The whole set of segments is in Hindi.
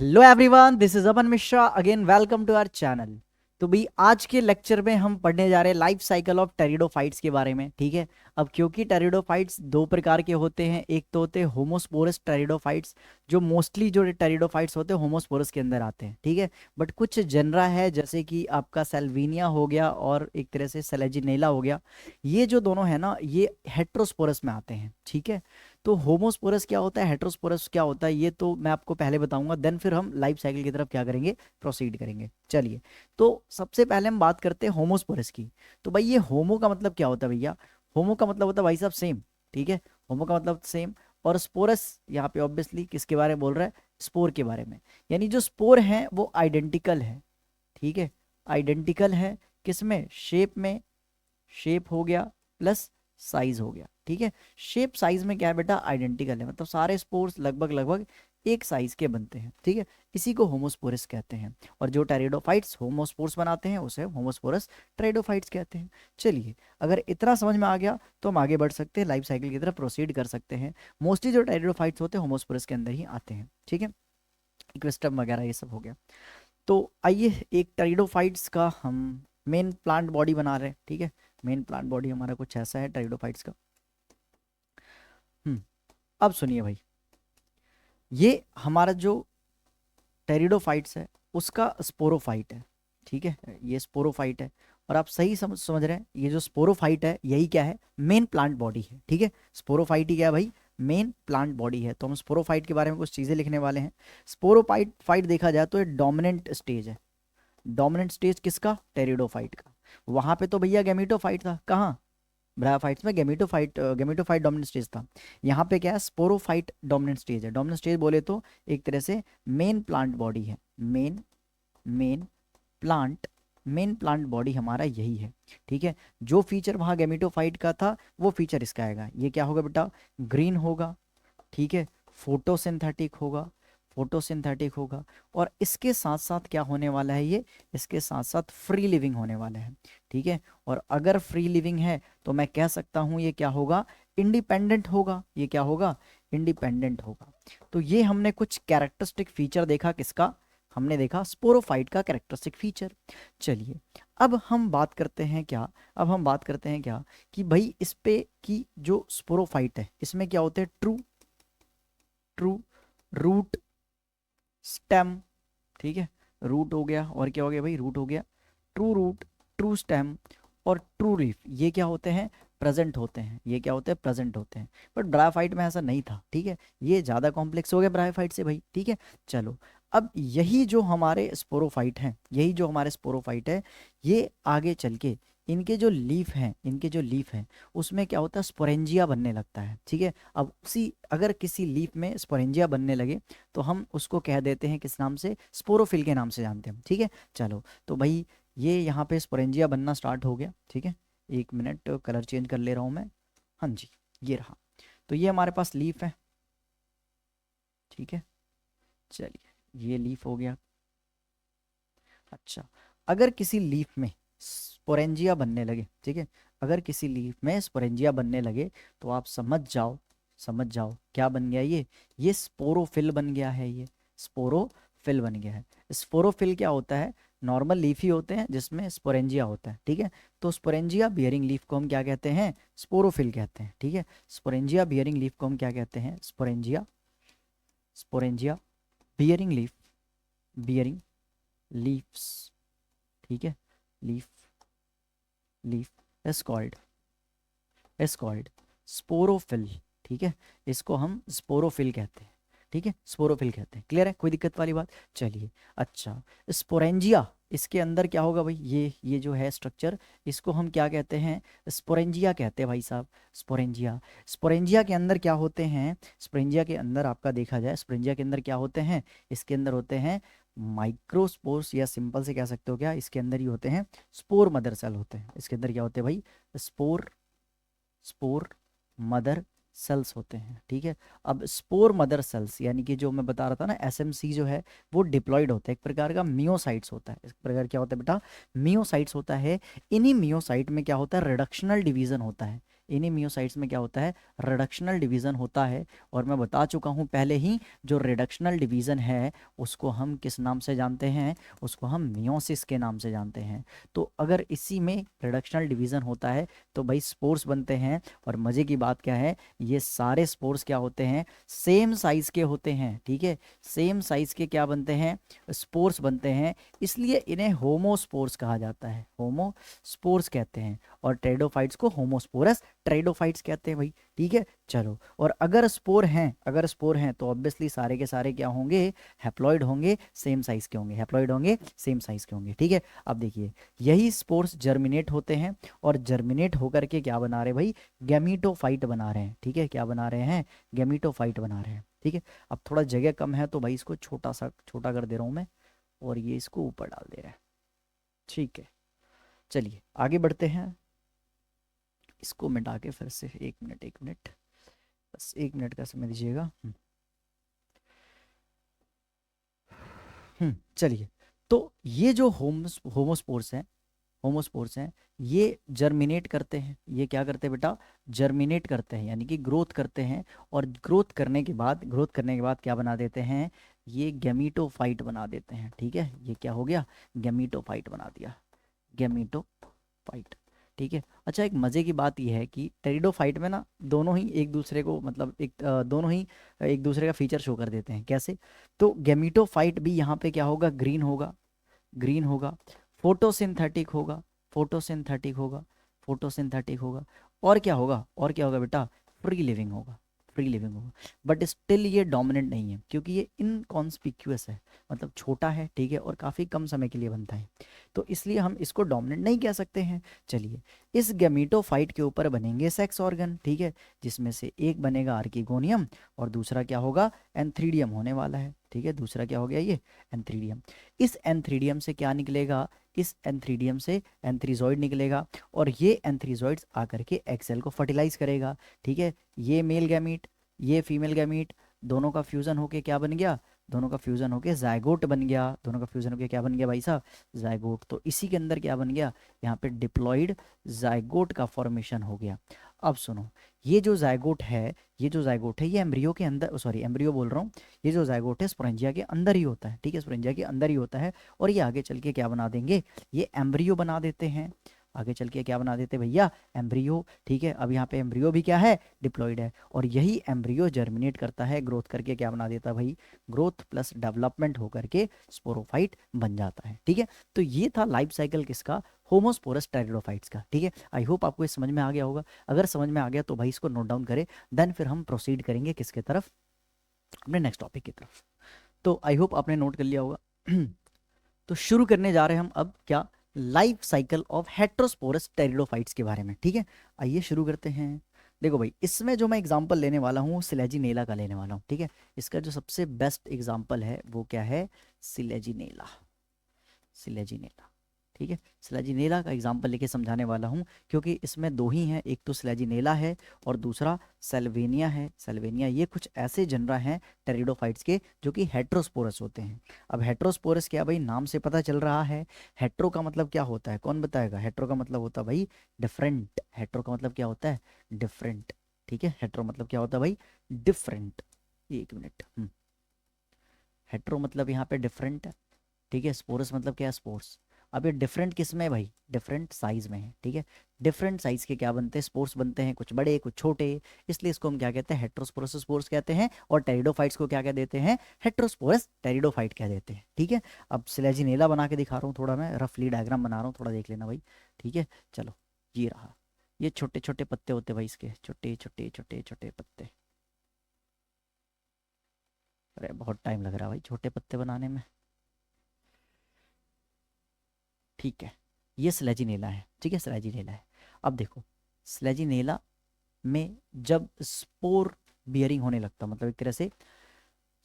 Hello everyone, this is Aman Mishra again. Welcome to our channel. तो भाई आज के लेक्चर में हम पढ़ने जा रहे हैं लाइफ साइकिल ऑफ टेरिडोफाइट्स के बारे में। ठीक है। अब क्योंकि टेरिडोफाइट्स दो प्रकार के होते हैं, एक तो होते हैं होमोस्पोरस टेरिडोफाइट्स, जो मोस्टली जो टेरिडोफाइट्स होते हैं होमोस्पोरस के अंदर आते हैं। ठीक है। बट कुछ जनरा है जैसे कि आपका सेल्विनिया हो गया और एक तरह से सेलेजिनेला हो गया, ये जो दोनों है ना ये हेट्रोस्पोरस में आते हैं। ठीक है। तो होमोस्पोरस क्या होता है, हेट्रोस्पोरस क्या होता है, ये तो मैं आपको पहले बताऊंगा, देन फिर हम लाइफ साइकिल की तरफ क्या करेंगे, प्रोसीड करेंगे। चलिए, तो सबसे पहले हम बात करते हैं होमोस्पोरस की। तो भाई ये होमो का मतलब क्या होता है भैया? होमो का मतलब होता है भाई साहब सेम। ठीक है। होमो का मतलब सेम। और स्पोरस यहाँ पे ऑब्वियसली किसके बारे में बोल रहा है? स्पोर के बारे में। यानी जो स्पोर है वो आइडेंटिकल है। ठीक है। आइडेंटिकल है किसमें? शेप में। शेप हो गया प्लस साइज हो गया। ठीक है। शेप साइज में क्या है बेटा? आइडेंटिकल है, मतलब सारे स्पोर्स लगभग लगभग एक साइज के बनते हैं। ठीक है। इसी को होमोस्पोरस कहते हैं। और जो टेरिडोफाइट्स होमोस्पोर्स बनाते हैं उसे होमोस्पोरस टेरिडोफाइट्स कहते हैं। चलिए, अगर इतना समझ में आ गया तो हम आगे बढ़ सकते हैं, लाइफ साइकिल की तरफ प्रोसीड कर सकते हैं। मोस्टली जो टेरिडोफाइट्स होते हैं होमोस्पोरस के अंदर ही आते हैं। ठीक है। इक्वेस्टम वगैरह ये सब हो गया। तो आइए एक टेरिडोफाइट्स का हम मेन प्लांट बॉडी बना रहे हैं। ठीक है। मेन प्लांट बॉडी हमारा कुछ ऐसा है टेरिडोफाइट्स का। हम्म अब सुनिए भाई, ये हमारा जो टेरिडोफाइट्स है उसका स्पोरोफाइट है। ठीक है। ये स्पोरोफाइट है। और आप सही समझ रहे हैं, ये जो स्पोरोफाइट है यही क्या है? मेन प्लांट बॉडी है। ठीक है। स्पोरोफाइट ही क्या है भाई? मेन प्लांट बॉडी है। तो हम स्पोरोफाइट के बारे में कुछ चीज़ें लिखने वाले हैं। स्पोरोफाइट फाइट देखा जाए तो ये डोमिनेंट स्टेज है। डोमिनेंट स्टेज किसका? टेरिडोफाइट का। वहां पे तो भैया गैमेटोफाइट था। कहाँ? ब्रायोफाइट्स में गैमेटोफाइट डोमिनेंट स्टेज था। यहाँ पे क्या है? स्पोरोफाइट डोमिनेंट स्टेज है। डोमिनेंट स्टेज बोले तो एक तरह से मेन प्लांट बॉडी है। Main plant main plant body हमारा यही है। ठीक है। जो फीचर वहाँ गैमेटोफाइट का था वो फीचर इसका आएगा। ये क्या होगा बेटा? ग्रीन होगा। ठीक है। फोटोसिंथेटिक होगा। फोटोसिंथेटिक होगा। और इसके साथ साथ क्या होने वाला है ये? इसके साथ साथ फ्री लिविंग होने वाला है। ठीक है। और अगर फ्री लिविंग है तो मैं कह सकता हूं ये क्या होगा? इंडिपेंडेंट होगा। ये क्या होगा? इंडिपेंडेंट होगा। तो ये हमने कुछ कैरेक्टरिस्टिक फीचर देखा। किसका? हमने देखा स्पोरोफाइट का कैरेक्टरिस्टिक फीचर। चलिए, अब हम बात करते हैं क्या? अब हम बात करते हैं क्या कि भाई इस पे की जो स्पोरोफाइट है इसमें क्या होते हैं? True true root stem. ठीक है। रूट हो गया और क्या हो गया भाई? रूट हो गया। ट्रू रूट, ट्रू स्टेम और ट्रू लीफ, ये क्या होते हैं? प्रेजेंट होते हैं। ये क्या होते हैं? प्रेजेंट होते हैं। बट ब्रायोफाइट में ऐसा नहीं था। ठीक है। ये ज़्यादा कॉम्प्लेक्स हो गया ब्रायोफाइट से भाई। ठीक है। चलो, अब यही जो हमारे स्पोरोफाइट हैं, यही जो हमारे स्पोरोफाइट है, ये आगे चल के इनके जो लीफ हैं उसमें क्या होता है? स्पोरेंजिया बनने लगता है। ठीक है। अब उसी अगर किसी लीफ में स्पोरेंजिया बनने लगे तो हम उसको कह देते हैं किस नाम से? स्पोरोफिल के नाम से जानते हैं। ठीक है। चलो, तो भाई ये यहाँ पे स्पोरेंजिया बनना स्टार्ट हो गया। ठीक है। एक मिनट, कलर चेंज कर ले रहा हूँ मैं। हाँ जी, ये रहा। तो ये हमारे पास लीफ है। ठीक है। चलिए, ये लीफ हो गया। अच्छा, अगर किसी लीफ में स्पोरेंजिया बनने लगे, ठीक है, अगर किसी लीफ में स्पोरेंजिया बनने लगे तो आप समझ जाओ क्या बन गया ये स्पोरोफिल बन गया है। ये स्पोरोफिल बन गया है। स्पोरोफिल क्या होता है? नॉर्मल लीफ ही होते हैं जिसमें स्पोरेंजिया होता है। ठीक है। तो स्पोरेंजिया बियरिंग लीफ को हम क्या कहते हैं? स्पोरोफिल कहते हैं। ठीक है। स्पोरेंजिया बियरिंग लीफ को हम क्या कहते हैं? Sporangia bearing bearing leaves. ठीक है। Leaf leaf is called sporophyll. ठीक है। इसको हम स्पोरोफिल कहते हैं। ठीक है। स्पोरोफिल कहते हैं। क्लियर है? कोई दिक्कत वाली बात? चलिए, अच्छा, स्पोरेंजिया, इसके अंदर क्या होगा भाई? ये जो है स्ट्रक्चर, इसको हम क्या कहते हैं? स्पोरेंजिया कहते हैं भाई साहब। स्पोरेंजिया। स्पोरेंजिया के अंदर क्या होते हैं? स्पोरेंजिया के अंदर आपका देखा जाए, स्पोरेंजिया के अंदर क्या होते हैं? इसके अंदर होते हैं माइक्रोस्पोर्स, या सिंपल से कह सकते हो क्या, इसके अंदर ही होते हैं स्पोर मदर सेल होते हैं। इसके अंदर क्या होते हैं भाई? स्पोर स्पोर मदर सेल्स होते हैं। ठीक है। अब स्पोर मदर सेल्स यानी कि जो मैं बता रहा था ना, एसएमसी जो है वो डिप्लॉयड होता है, एक प्रकार का मियोसाइट्स होता है। इस प्रकार क्या होता है बेटा? मियोसाइट्स होता है। इन्हीं मियोसाइट में क्या होता है? रिडक्शनल डिवीजन होता है। इन्हीं मियोसाइट्स में क्या होता है, रिडक्शनल डिवीजन होता है। और मैं बता चुका हूँ पहले ही, जो रिडक्शनल डिवीजन है उसको हम किस नाम से जानते हैं, उसको हम मियोसिस के नाम से जानते हैं। तो अगर इसी में रिडक्शनल डिवीजन होता है तो भाई स्पोर्स बनते हैं। और मजे की बात क्या है, ये सारे स्पोर्स क्या होते हैं, सेम साइज के होते हैं। ठीक है, सेम साइज के क्या बनते हैं, स्पोर्स बनते हैं। इसलिए इन्हें होमोस्पोर्स कहा जाता है, होमोस्पोर्स कहते हैं। और टेरिडोफाइट्स को होमोस्पोरस टेरिडोफाइट्स कहते हैं भाई। ठीक है, चलो। और अगर स्पोर हैं, अगर स्पोर हैं तो ऑब्वियसली सारे के सारे क्या होंगे, हैप्लॉइड होंगे, सेम साइज के होंगे, हैप्लॉइड होंगे, सेम साइज के होंगे। ठीक है, अब देखिए यही स्पोर्स जर्मिनेट होते हैं और जर्मिनेट होकर के क्या बना रहे भाई, गैमीटोफाइट बना रहे हैं। ठीक है, क्या बना रहे हैं, गैमीटोफाइट बना रहे हैं। ठीक है, अब थोड़ा जगह कम है तो भाई इसको छोटा सा छोटा कर दे रहा हूँ मैं, और ये इसको ऊपर डाल दे रहा है। ठीक है, चलिए आगे बढ़ते हैं। इसको मिटा के फिर से, एक मिनट एक मिनट, बस एक मिनट का समय दीजिएगा। चलिए। तो ये जो होमोस्पोर्स हैं, होमोस्पोर्स हैं, ये जर्मिनेट करते हैं। ये क्या करते हैं बेटा, जर्मिनेट करते हैं, यानी कि ग्रोथ करते हैं। और ग्रोथ करने के बाद क्या बना देते हैं, ये गैमीटोफाइट बना देते हैं। ठीक है, ये क्या हो गया, गैमीटोफाइट बना दिया, गैमीटोफाइट। ठीक है, अच्छा एक मज़े की बात यह है कि टेरिडोफाइट में ना दोनों ही एक दूसरे को, मतलब दोनों ही एक दूसरे का फीचर शो कर देते हैं। कैसे, तो गैमीटोफाइट भी यहाँ पे क्या होगा, ग्रीन होगा, ग्रीन होगा, फोटोसिंथेटिक होगा, फोटोसिंथेटिक होगा, फोटोसिंथेटिक होगा। और क्या होगा, और क्या होगा बेटा, फ्री लिविंग होगा, फ्री लिविंग होगा। बट स्टिल ये डोमिनेंट नहीं है, क्योंकि ये इनकॉन्स्पिक्यूअस है, मतलब छोटा है। ठीक है, और काफ़ी कम समय के लिए बनता है, तो इसलिए हम इसको डोमिनेंट नहीं कह सकते हैं। चलिए, इस गैमीटोफाइट के ऊपर बनेंगे सेक्स ऑर्गन। ठीक है, जिसमें से एक बनेगा आर्किगोनियम और दूसरा क्या होगा, एंथ्रीडियम होने वाला है। ठीक है, दूसरा क्या हो गया, ये एंथ्रीडियम। इस एंथ्रीडियम से क्या निकलेगा, इस एंथ्रीडियम से एंथ्रीजॉइड निकलेगा, और ये एंथ्रीजॉइड्स आकर के एग सेल को फर्टिलाइज करेगा। ठीक है, ये मेल गैमीट, ये फीमेल गैमीट, दोनों का फ्यूजन होके क्या बन गया, दोनों का फ्यूजन होके जायगोट बन गया। दोनों का फ्यूजन होके क्या बन गया भाई साहब, जायगोट। तो इसी के अंदर क्या बन गया, यहाँ पे डिप्लॉइड जायगोट का फॉर्मेशन हो गया। अब सुनो, ये जो जायगोट है, ये जो जायगोट है, ये एम्ब्रियो के अंदर, सॉरी एम्ब्रियो बोल रहा हूँ, ये जो जायगोट है स्पोरेंजिया के अंदर ही होता है। ठीक है, स्पोरेंजिया के अंदर ही होता है। और ये आगे चल के क्या बना देंगे, ये एम्ब्रियो बना देते हैं। आगे चल के क्या बना देते भैया, एम्ब्रियो। ठीक है, अब यहाँ पे एम्ब्रियो भी क्या है, डिप्लॉइड है। और यही एम्ब्रियो जर्मिनेट करता है, ग्रोथ करके क्या बना देता है भाई, ग्रोथ प्लस डेवलपमेंट होकर के स्पोरोफाइट बन जाता है। ठीक है, तो ये था लाइफ साइकिल किसका, होमोस्पोरस टेरिडोफाइट्स का। ठीक है, आई होप आपको ये समझ में आ गया होगा। अगर समझ में आ गया तो भाई इसको नोट डाउन करें, देन फिर हम प्रोसीड करेंगे किसके तरफ, अपने नेक्स्ट टॉपिक की तरफ। तो आई होप आपने नोट कर लिया होगा। तो शुरू करने जा रहे हैं हम अब क्या, life cycle of heterosporous pteridophytes के बारे में। ठीक है, आइए शुरू करते हैं। देखो भाई, इसमें जो मैं एग्जांपल लेने वाला हूँ सिलेजिनेला का लेने वाला हूँ। ठीक है, इसका जो सबसे बेस्ट एग्जांपल है वो क्या है, सिलेजिनेला, सिलेजिनेला। ठीक है, स्लेजिनेला का एग्जांपल लेके समझाने वाला हूँ, क्योंकि इसमें दो ही हैं, एक तो स्लेजिनेला है और दूसरा सेल्वेनिया है। सेल्वेनिया, ये कुछ ऐसे जनरा हैं टेरिडोफाइट्स के जो कि हेट्रोस्पोरस होते हैं। अब हेट्रोस्पोरस क्या भाई, नाम से पता चल रहा है। हेट्रो का मतलब क्या होता है, कौन बताएगा, हेट्रो का मतलब होता है भाई डिफरेंट। हेट्रो का मतलब क्या होता है, डिफरेंट। ठीक है, हेट्रो मतलब क्या होता है भाई, डिफरेंट। एक मिनट, हेट्रो मतलब यहाँ पे डिफरेंट है। ठीक है, स्पोरस मतलब क्या है, स्पोर्स। अब ये डिफरेंट किस में है भाई, डिफरेंट साइज में है। ठीक है, डिफरेंट साइज के क्या बनते हैं, स्पोर्स बनते हैं, कुछ बड़े कुछ छोटे। इसलिए इसको हम क्या कहते हैं, हेट्रोस्पोरस स्पोर्स कहते हैं। और टेरिडोफाइट्स को क्या कह देते हैं, हेट्रोस्पोरस टेरिडोफाइट कह देते हैं। ठीक है, अब सिलेजिनेला बना के दिखा रहा हूँ, थोड़ा मैं रफली डायग्राम बना रहा हूँ, थोड़ा देख लेना भाई। ठीक है, चलो, ये रहा, ये छोटे छोटे पत्ते होते हैं भाई इसके, छोटे छोटे छोटे छोटे पत्ते। अरे बहुत टाइम लग रहा है भाई छोटे पत्ते बनाने में। ठीक है, ये स्लेजिनेला है। ठीक है, स्लेजिनेला है। अब देखो, स्लेजिनेला में जब स्पोर बियरिंग होने लगता, मतलब एक तरह से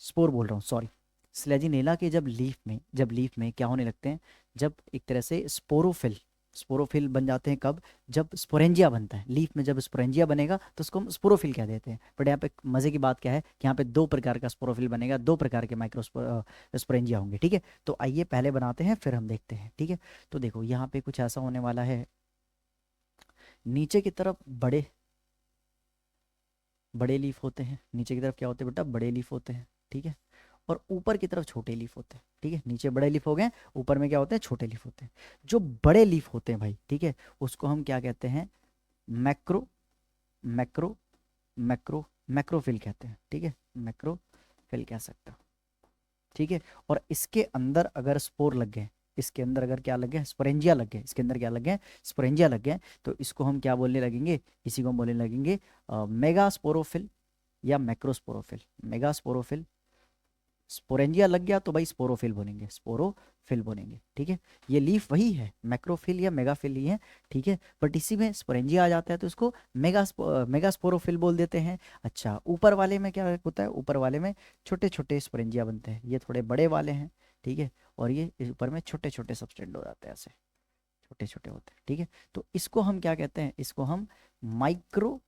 स्पोर बोल रहा हूँ, सॉरी, स्लेजिनेला के जब लीफ में क्या होने लगते हैं, जब एक तरह से स्पोरोफिल, स्पोरोफिल बन जाते हैं कब, जब स्पोरेंजिया बनता है लीफ में, जब स्पोरेंजिया बनेगा तो उसको हम स्पोरोफिल कह देते हैं। बट यहाँ पे मजे की बात क्या है कि यहाँ पे दो प्रकार का स्पोरोफिल बनेगा, दो प्रकार के माइक्रो स्पोरेंजिया होंगे। ठीक है, तो आइए पहले बनाते हैं फिर हम देखते हैं। ठीक है, तो देखो यहाँ पे कुछ ऐसा होने वाला है, नीचे की तरफ बड़े बड़े लीफ होते हैं, नीचे की तरफ क्या होते हैं बेटा, बड़े लीफ होते हैं, ठीक है, और ऊपर की तरफ छोटे लीफ होते हैं, ठीक है, नीचे बड़े लीफ हो गए, ऊपर में क्या होते हैं, छोटे लीफ होते हैं। जो बड़े लीफ होते हैं भाई, ठीक है, उसको हम क्या कहते हैं, मैक्रो मैक्रो मैक्रो मैक्रोफिल कहते हैं, ठीक है, मैक्रोफिल कह सकते हो, ठीक है। और इसके अंदर अगर स्पोर लग गए, इसके अंदर अगर क्या लग गए, स्पोरेंजिया लग गए, इसके अंदर क्या लग गए, स्पोरेंजिया लग गए, तो इसको हम क्या बोलने लगेंगे, इसी को हम बोलने लगेंगे मेगास्पोरोफिल या मैक्रोस्पोरोफिल। मेगास्पोरोफिल, स्पोरेंजिया लग गया तो भाई स्पोरोफिल बोलेंगे, स्पोरोफिल बोलेंगे, ठीक है। ये लीफ वही है, मैक्रोफिल या मेगाफिल ही है, ठीक है, बट इसी में स्पोरेंजिया आ जाता है तो इसको मेगास्पोरोफिल बोल देते हैं। अच्छा, ऊपर वाले में क्या होता है, ऊपर वाले में छोटे छोटे स्पोरेंजिया बनते हैं, ये थोड़े बड़े वाले हैं, ठीक है, और ये इस ऊपर में छोटे छोटे सब्सटेंड हो जाते हैं, ऐसे छोटे छोटे होते हैं, ठीक है। तो इसको हम क्या कहते हैं, इसको हम माइक्रो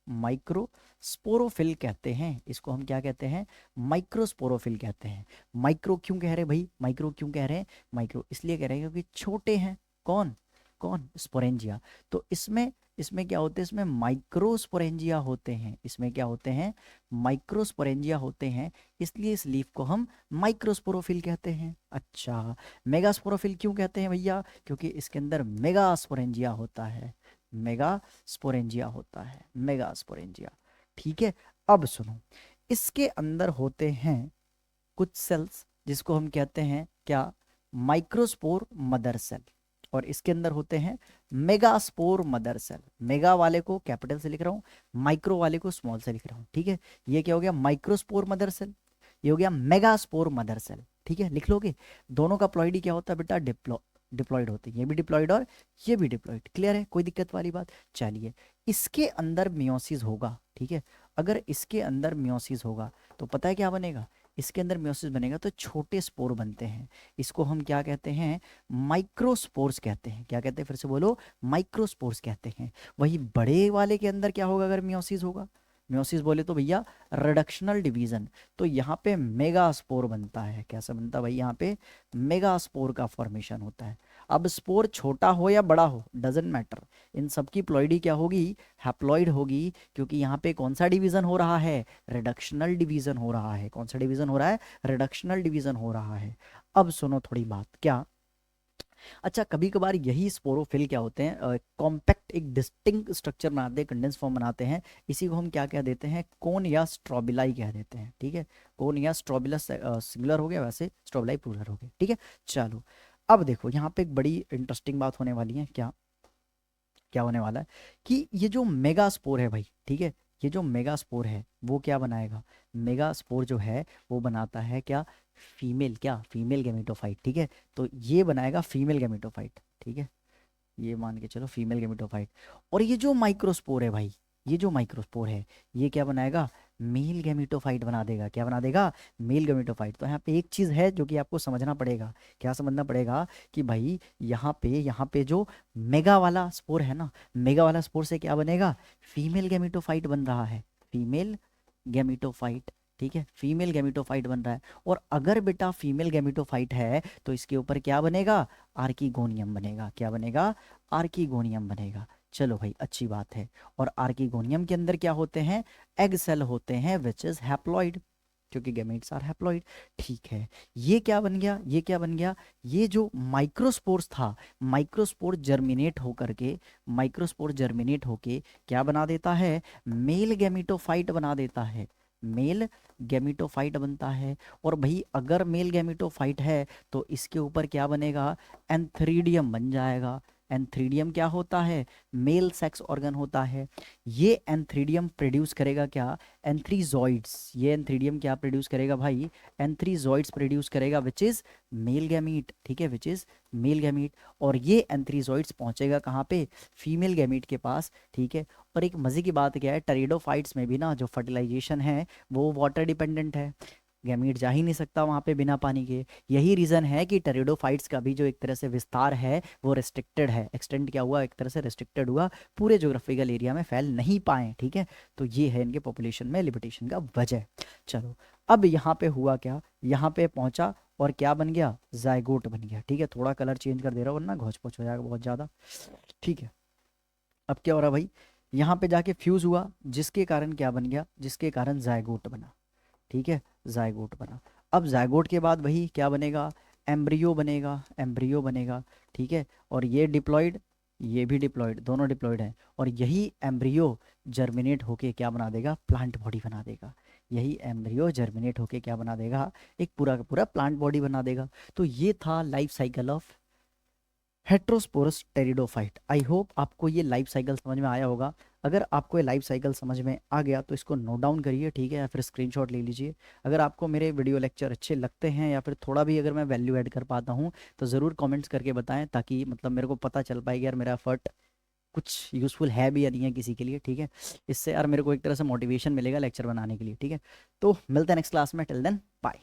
माइक्रोस्पोरोफिल कहते हैं, इसको हम क्या कहते हैं, माइक्रोस्पोरोफिल कहते हैं। माइक्रो क्यों कह रहे हैं भाई, माइक्रो क्यों कह रहे हैं, माइक्रो इसलिए कह रहे हैं क्योंकि छोटे हैं, कौन कौन, स्पोरेंजिया। तो इसमें इसमें क्या होते हैं, इसमें माइक्रोस्पोरेंजिया होते हैं, इसमें क्या होते हैं, माइक्रोस्पोरेंजिया होते हैं, इसलिए इस लीफ को हम माइक्रोस्पोरोफिल कहते हैं। अच्छा, मेगास्पोरोफिल क्यों कहते हैं भैया, क्योंकि इसके अंदर मेगास्पोरेंजिया होता है, मेगास्पोरेंजिया होता है, मेगास्पोरेंजिया, ठीक है। अब सुनो, इसके अंदर होते हैं कुछ सेल्स जिसको हम कहते हैं क्या, माइक्रोस्पोर मदर सेल, और इसके अंदर होते हैं मेगास्पोर मदर सेल। मेगा वाले को कैपिटल से लिख रहा हूँ, माइक्रो वाले को स्मॉल से लिख रहा हूँ, ठीक है। ये क्या हो गया, माइक्रोस्पोर मदर सेल, ये हो गया मेगास्पोर मदर सेल, ठीक है, लिख लोगे। दोनों का प्लॉइडी क्या होता है बेटा, डिप्लॉइड होती है, ये भी डिप्लॉइड और ये भी डिप्लॉइड, क्लियर है, कोई दिक्कत वाली बात। चलिए, इसके अंदर मियोसिस होगा, ठीक है, अगर इसके अंदर मियोसिस होगा तो पता है क्या बनेगा, इसके अंदर मियोसिस बनेगा तो छोटे स्पोर बनते हैं, इसको हम क्या कहते हैं, माइक्रोस्पोर्स कहते हैं। क्या कहते हैं, फिर से बोलो, माइक्रोस्पोर्स कहते हैं। वही बड़े वाले के अंदर क्या होगा, अगर मियोसिस होगा, मियोसिस बोले तो भैया रिडक्शनल डिवीजन, तो यहाँ पे मेगास्पोर बनता है। कैसा बनता है भाई, यहाँ पे मेगास्पोर का फॉर्मेशन होता है। अब स्पोर छोटा हो या बड़ा हो डजेंट मैटर, इन सब की प्लॉइडी क्या होगी, हैप्लॉइड होगी, क्योंकि यहाँ पे कौन सा डिवीजन हो रहा है, रिडक्शनल डिवीजन हो रहा है। कौन सा डिवीजन हो रहा है, रिडक्शनल डिवीजन हो रहा है। अब सुनो थोड़ी बात, क्या, अच्छा, कभी कभार यही स्पोरोफिल क्या होते हैं, कॉम्पैक्ट एक डिस्टिंक्ट स्ट्रक्चर बनाते हैं, कंडेंस फॉर्म बनाते हैं, इसी को हम क्या कह देते हैं, कोन या स्ट्रोबिलाई कह देते हैं, ठीक है। कोन या स्ट्रोबिलस सिंगुलर हो गया, वैसे स्ट्रोबिलाई प्लूरल हो गया, ठीक है। चलो, अब देखो यहाँ पे एक बड़ी इंटरेस्टिंग बात होने वाली है, क्या क्या होने वाला है, कि ये जो मेगास्पोर है भाई, ठीक है, ये जो मेगास्पोर है वो क्या बनाएगा, मेगास्पोर जो है वो बनाता है क्या, फीमेल, क्या फीमेल गैमेटोफाइट, ठीक है। तो ये बनाएगा फीमेल गैमेटोफाइट, ठीक है, ये मान के चलो फीमेल गैमेटोफाइट। और ये जो माइक्रोस्पोर है भाई, ये जो माइक्रोस्पोर है ये क्या बनाएगा, मेल गैमेटोफाइट बना देगा। क्या बना देगा, मेल गैमेटोफाइट। तो यहाँ पे एक चीज है जो कि आपको समझना पड़ेगा, क्या समझना पड़ेगा, कि भाई यहाँ पे जो मेगा वाला स्पोर है ना, मेगा वाला स्पोर से क्या बनेगा, फीमेल गैमेटोफाइट बन रहा है, फीमेल गैमेटोफाइट, ठीक है, फीमेल गैमेटोफाइट बन रहा है। और अगर बेटा फीमेल गैमेटोफाइट है तो इसके ऊपर क्या बनेगा, आर्कीगोनियम बनेगा। क्या बनेगा, आर्कीगोनियम बनेगा। चलो भाई, अच्छी बात है। और आर्कीगोनियम के अंदर क्या होते हैं, एग सेल होते हैं, विच इज हैप्लॉइड, क्योंकि गैमेट्स आर हैप्लॉइड, ठीक है। ये क्या बन गया, ये क्या बन गया, ये जो माइक्रोस्पोर्स था, माइक्रोस्पोर जर्मिनेट होकर के, माइक्रोस्पोर जर्मिनेट होके क्या बना देता है, मेल गैमेटोफाइट बना देता है, मेल गैमेटोफाइट बनता है। और भाई अगर मेल गैमेटोफाइट है तो इसके ऊपर क्या बनेगा, एंथ्रीडियम बन जाएगा। एंथ्रीडियम क्या होता है, मेल सेक्स ऑर्गन होता है। ये एंथ्रीडियम प्रोड्यूस करेगा क्या, एंथ्रीजॉइड्स। ये एंथ्रीडियम क्या प्रोड्यूस करेगा भाई, एंथ्रीजॉइड्स प्रोड्यूस करेगा, विच इज मेल गैमीट, ठीक है, विच इज मेल गैमीट। और ये एंथ्रीजॉइड्स पहुंचेगा कहाँ पे, फीमेल गैमीट के पास, ठीक है। और एक मजे की बात क्या है, टेरिडोफाइट्स में भी ना जो फर्टिलाइजेशन है वो वाटर डिपेंडेंट है, गैमीट जा ही नहीं सकता वहां पे बिना पानी के। यही रीजन है कि टेरिडोफाइट्स का भी जो एक तरह से विस्तार है वो रेस्ट्रिक्टेड है, एक्सटेंड क्या हुआ, एक तरह से रेस्ट्रिक्टेड हुआ, पूरे ज्योग्राफिकल एरिया में फैल नहीं पाए, ठीक है। तो ये है इनके पॉपुलेशन में लिमिटेशन का वजह। चलो, अब यहाँ पे हुआ क्या, यहाँ पे पहुंचा और क्या बन गया, जायगोट बन गया, ठीक है। थोड़ा कलर चेंज कर दे रहा हूँ वरना घोच पोच हो जाएगा बहुत ज्यादा, ठीक है। अब क्या हो रहा है भाई, यहाँ पे जाके फ्यूज हुआ, जिसके कारण क्या बन गया, जिसके कारण जायगोट बना। ठीक है, जायगोट बना। अब जायगोट के बाद वही क्या बनेगा, एम्ब्रियो बनेगा, एम्ब्रियो बनेगा। ठीक है, और ये डिप्लॉइड, ये भी डिप्लॉइड, दोनों डिप्लॉइड हैं। और यही एम्ब्रियो जर्मिनेट होके क्या बना देगा, प्लांट बॉडी बना देगा। यही एम्ब्रियो जर्मिनेट होके क्या बना देगा, एक पूरा का पूरा प्लांट बॉडी बना देगा। तो ये था life cycle of heterosporous pteridophyte. I hope आपको ये लाइफ साइकिल समझ में आया होगा। अगर आपको ये लाइफ साइकिल समझ में आ गया तो इसको नोट डाउन करिए, ठीक है, या फिर स्क्रीनशॉट ले लीजिए। अगर आपको मेरे वीडियो लेक्चर अच्छे लगते हैं या फिर थोड़ा भी अगर मैं वैल्यू ऐड कर पाता हूँ तो ज़रूर कमेंट्स करके बताएं, ताकि मतलब मेरे को पता चल पाए कि यार मेरा एफर्ट कुछ यूज़फुल है भी या नहीं है किसी के लिए। ठीक है, इससे यार मेरे को एक तरह से मोटिवेशन मिलेगा लेक्चर बनाने के लिए। ठीक है, तो मिलते हैं नेक्स्ट क्लास में, टिल देन बाय।